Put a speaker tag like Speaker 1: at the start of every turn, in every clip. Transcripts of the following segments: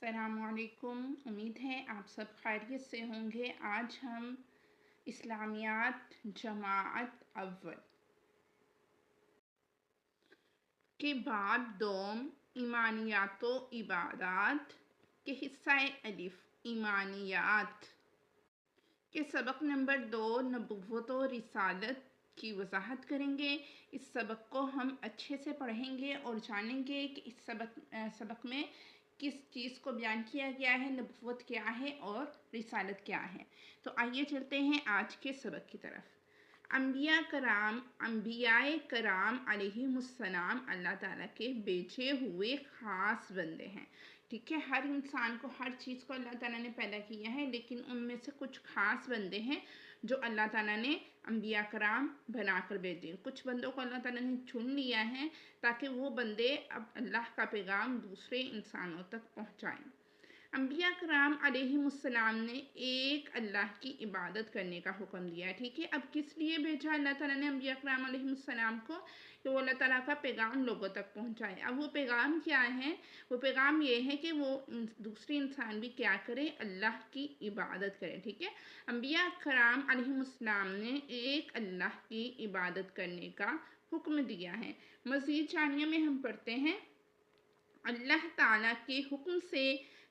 Speaker 1: अस्सलाम वालेकुम। उम्मीद है आप सब खैरियत से होंगे। आज हम इस्लामियात जमाअत अव्वल के बाद दोम ईमानियात व इबादात के हिस्सा अलिफ ईमानियात के सबक नंबर 2 नबुव्वत और रिसालत की वजाहत करेंगे। इस सबक को हम अच्छे से पढ़ेंगे और जानेंगे कि इस सबक में किस चीज़ को बयान किया गया है, नबुव्वत क्या है और रिसालत क्या है। तो आइए चलते हैं आज के सबक की तरफ। अंबियाए कराम अलैहिमुस्सलाम अल्लाह ताला के भेजे हुए ख़ास बंदे हैं। ठीक है, हर इंसान को, हर चीज़ को अल्लाह ताला ने पैदा किया है, लेकिन उनमें से कुछ ख़ास बंदे हैं जो अल्लाह ताला ने अंबिया कराम बनाकर भेजे। कुछ बंदों को अल्लाह ताला ने चुन लिया है ताकि वो बंदे अब अल्लाह का पैगाम दूसरे इंसानों तक पहुँचाएँ। अंबिया कराम अलैहिमुस्सलाम ने एक अल्लाह की इबादत करने का हुक्म दिया है। ठीक है, अब किस लिए भेजा अल्लाह ताला ने अंबिया कराम अलैहिमुस्सलाम को? कि वो अल्लाह ताला का पैगाम लोगों तक पहुँचाए। अब वो पैगाम क्या है? वो पैगाम ये है कि वो दूसरे इंसान भी क्या करें? अल्लाह की इबादत करें। ठीक है, अंबिया कराम अलैहिमुस्सलाम ने एक अल्लाह की इबादत करने का हुक्म दिया है। मज़ीद जानिए में हम पढ़ते हैं, अल्लाह ताला के हुक्म से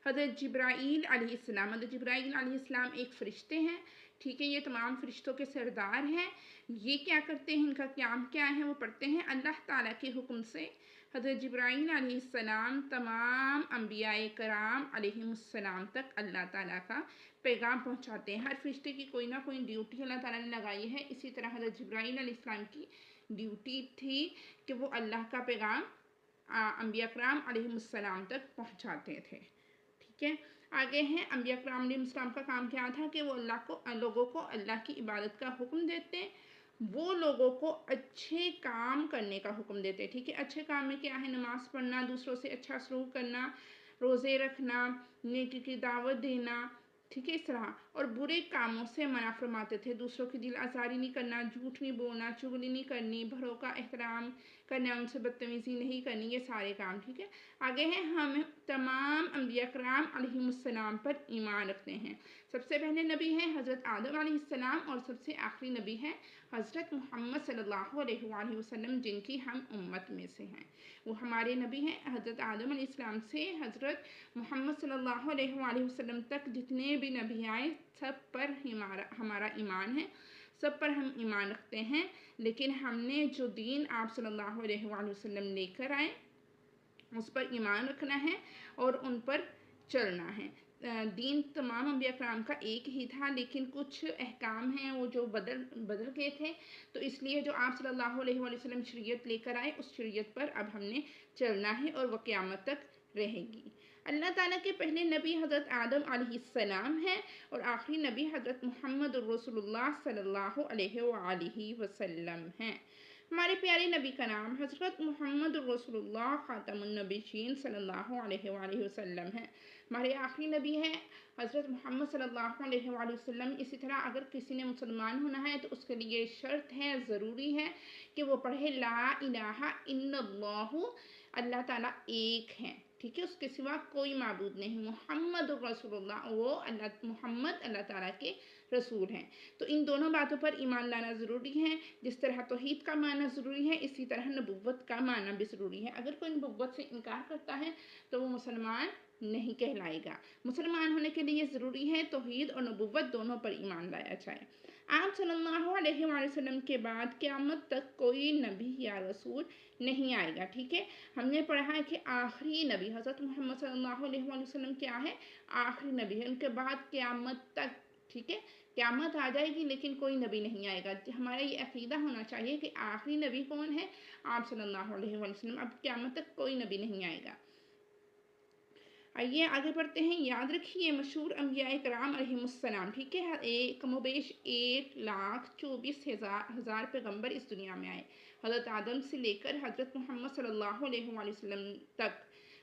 Speaker 1: हज़रत जिब्राईल अलैहिस्सलाम, हज़रत जिब्राईल अलैहिस्सलाम एक फ़रिश्ते हैं। ठीक है, ये तमाम फ़रिश्तों के सरदार हैं। ये क्या करते हैं, इनका काम क्या है, वो पढ़ते हैं। अल्लाह ताला के हुक्म से हज़रत जिब्राईल अलैहिस्सलाम तमाम अंबियाए कराम अलैहिमुस्सलाम तक अल्लाह ताला का पैगाम पहुँचाते हैं। हर फ़रिश्ते की कोई ना कोई ड्यूटी अल्लाह ताला ने लगाई है। इसी तरह हज़रत जिब्राईल अलैहिस्सलाम की ड्यूटी थी कि वो अल्लाह का पैगाम अंबिया कराम अलैहिमुस्सलाम तक पहुँचाते थे। ठीक है, आगे हैं, अंबिया कराम अलैहिमुस्सलाम का काम क्या था कि वो लोगों को अल्लाह की इबादत का हुक्म देते, वो लोगों को अच्छे काम करने का हुक्म देते। ठीक है, अच्छे काम में क्या है? नमाज पढ़ना, दूसरों से अच्छा सलूक करना, रोज़े रखना, नेकी की दावत देना। ठीक है, इस तरह, और बुरे कामों से मना फरमाते थे। दूसरों की दिल आज़ारी नहीं करना, झूठ नहीं बोलना, चुगली नहीं करनी, बड़ों का एहतराम करना, उनसे बदतमीज़ी नहीं करनी, ये सारे काम। ठीक है, आगे हैं, हम तमाम अंबिया कराम अलैहिमुस्सलाम पर ईमान रखते हैं। सबसे पहले नबी हैं हज़रत आदम अलैहिस्सलाम और सबसे आखिरी नबी हैं हज़रत मोहम्मद सल्लल्लाहु अलैहि वसल्लम, जिनकी हम उम्मत में से हैं। वो हमारे नबी हैं। हज़रत आदम अलैहिस्सलाम से हज़रत मोहम्मद सल्लल्लाहु अलैहि वसल्लम तक जितने भी नबी आए, सब पर हमारा ईमान है, सब पर हम ईमान रखते हैं। लेकिन हमने जो दीन आप सल्लल्लाहु अलैहि वसल्लम लेकर आए, उस पर ईमान रखना है और उन पर चलना है। दीन तमाम अंबिया कराम का एक ही था, लेकिन कुछ अहकाम हैं वो जो बदल गए थे, तो इसलिए जो आप सल्लल्लाहु अलैहि वसल्लम शरीयत लेकर आए, उस शरीयत पर अब हमने चलना है और वह क़यामत तक रहेगी। अल्लाह ताला के पहले नबी हज़रत आदम अलैहिस्सलाम हैं और आखिरी नबी हज़रत मुहम्मद रसूलुल्लाह सल्लल्लाहु अलैहि वसल्लम हैं। हमारे प्यारे नबी का नाम हज़रत मुहम्मद रसूलुल्लाह ख़ातमुन नबीयीन सल्लल्लाहु अलैहि वसल्लम है। हमारे आखिरी नबी हैं हज़रत मुहम्मद सल्लल्लाहु अलैहि वसल्लम। इसी तरह अगर किसी ने मुसलमान होना है तो उसके लिए शर्त है, ज़रूरी है कि वो पढ़े ला इलाहा इल्लल्लाहु, अल्लाह ताला एक है। ठीक है, उसके सिवा कोई माबूद नहीं। मुहम्मद रसूलुल्लाह, वो मुहम्मद अल्लाह ताला के रसूल हैं। तो इन दोनों बातों पर ईमान लाना ज़रूरी है। जिस तरह तौहीद का माना ज़रूरी है, इसी तरह नबुव्वत का माना भी ज़रूरी है। अगर कोई नबुव्वत से इनकार करता है तो वो मुसलमान नहीं कहलाएगा। मुसलमान होने के लिए ज़रूरी है तौहीद और नबुव्वत दोनों पर ईमान लाया जाए। आप सल्लल्लाहु अलैहि वसल्लम के बाद क़यामत तक कोई नबी या रसूल नहीं आएगा। ठीक है, हमने पढ़ा है कि आखिरी नबी हज़रत मोहम्मद सल्लल्लाहु अलैहि वसल्लम क्या है? आखिरी नबी है। उनके बाद क़यामत तक, ठीक है, क़यामत आ जाएगी लेकिन कोई नबी नहीं आएगा। हमारा ये अक़ीदा होना चाहिए कि आखिरी नबी कौन है? आप सल्लल्लाहु अलैहि वसल्लम। अब क़यामत तक कोई नबी नहीं आएगा। आइए आगे बढ़ते हैं। याद रखिए मशहूर अंबिया कराम अलैहिमुस्सलाम, ठीक है, कमोबेश 1,24,000 पैगम्बर इस दुनिया में आए। हज़रत आदम से लेकर हज़रत मोहम्मद सल्लल्लाहु अलैहि वसल्लम तक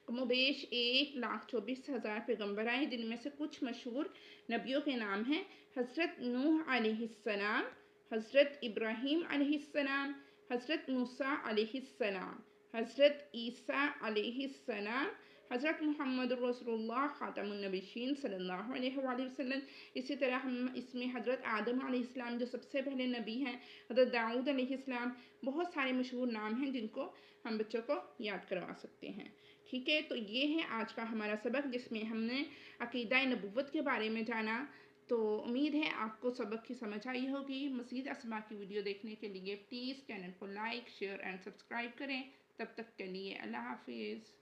Speaker 1: कमोबेश 1,24,000 पैगम्बर आए, जिनमें से कुछ मशहूर नबियों के नाम हैं हज़रत नूह अलैहिस्सलाम, हज़रत इब्राहीम अलैहिस्सलाम, हज़रत मूसा अलैहिस्सलाम, हज़रत ईसा अलैहिस्सलाम, حضرت محمد رسول اللہ خاتم النبیین صلی اللہ علیہ وآلہ وسلم. اسی طرح ہم اس میں حضرت آدم علیہ السلام جو سب سے پہلے نبی ہیں، حضرت داؤد علیہ السلام، بہت سارے مشہور نام ہیں جن کو ہم بچوں کو یاد کروا سکتے ہیں. ٹھیک ہے، تو یہ ہے آج کا ہمارا سبق جس میں ہم نے عقیدہ نبوت کے بارے میں جانا. تو امید ہے آپ کو سبق کی سمجھ آئی ہوگی. مزید اسما کی ویڈیو دیکھنے کے لیے پلیز چینل کو لائک، شیئر اینڈ سبسکرائب کریں. تب تک کے لیے اللہ حافظ.